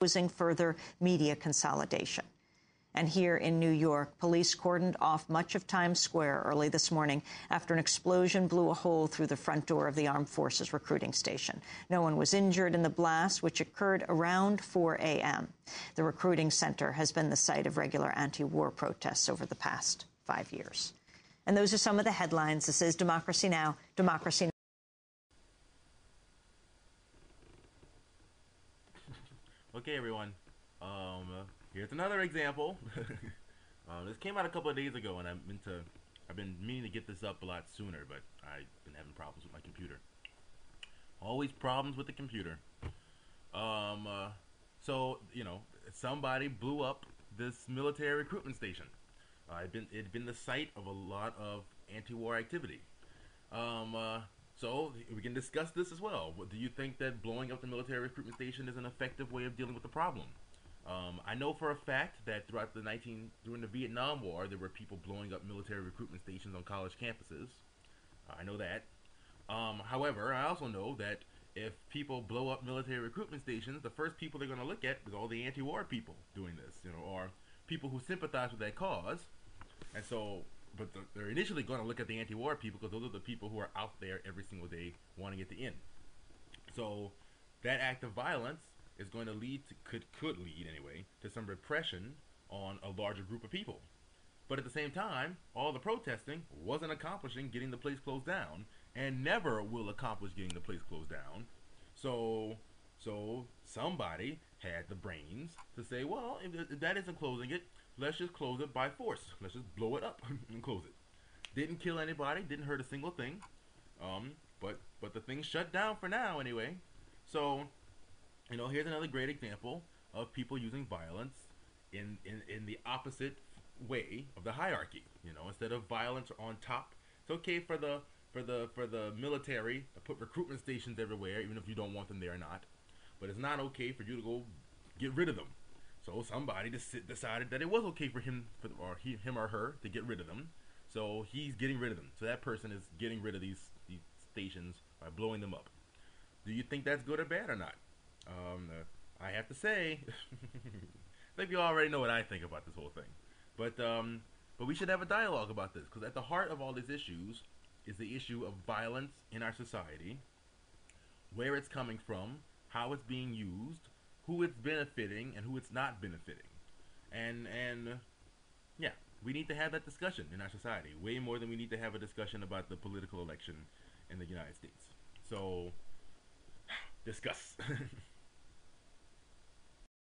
opposing further media consolidation. And here in New York, police cordoned off much of Times Square early this morning after an explosion blew a hole through the front door of the Armed Forces recruiting station. No one was injured in the blast, which occurred around 4 a.m. The recruiting center has been the site of regular anti-war protests over the past 5 years. And those are some of the headlines. This is Democracy Now!, Democracy Now! Okay, everyone. Here's another example. This came out a couple of days ago, and I've been meaning to get this up a lot sooner, but I've been having problems with my computer. Always problems with the computer. So somebody blew up this military recruitment station. It'd been the site of a lot of anti-war activity. So we can discuss this as well. Do you think that blowing up the military recruitment station is an effective way of dealing with the problem? I know for a fact that during the Vietnam War, there were people blowing up military recruitment stations on college campuses. I know that. However, I also know that if people blow up military recruitment stations, the first people they're going to look at is all the anti-war people doing this, or people who sympathize with that cause. And so, but they're initially going to look at the anti-war people because those are the people who are out there every single day wanting it to end. So that act of violence is going to could lead anyway, to some repression on a larger group of people. But at the same time, all the protesting wasn't accomplishing getting the place closed down, and never will accomplish getting the place closed down. So somebody had the brains to say, well, if that isn't closing it, let's just close it by force. Let's just blow it up and close it. Didn't kill anybody, didn't hurt a single thing. But the thing shut down for now anyway. So, here's another great example of people using violence in the opposite way of the hierarchy. Instead of violence on top, it's okay for the military to put recruitment stations everywhere, even if you don't want them there or not. But it's not okay for you to go get rid of them. So somebody decided that it was okay for him or her to get rid of them. So he's getting rid of them. So that person is getting rid of these stations by blowing them up. Do you think that's good or bad or not? I have to say, I think you already know what I think about this whole thing. But we should have a dialogue about this, because at the heart of all these issues is the issue of violence in our society, where it's coming from, how it's being used, who it's benefiting, and who it's not benefiting. And yeah, we need to have that discussion in our society, way more than we need to have a discussion about the political election in the United States. So, discuss.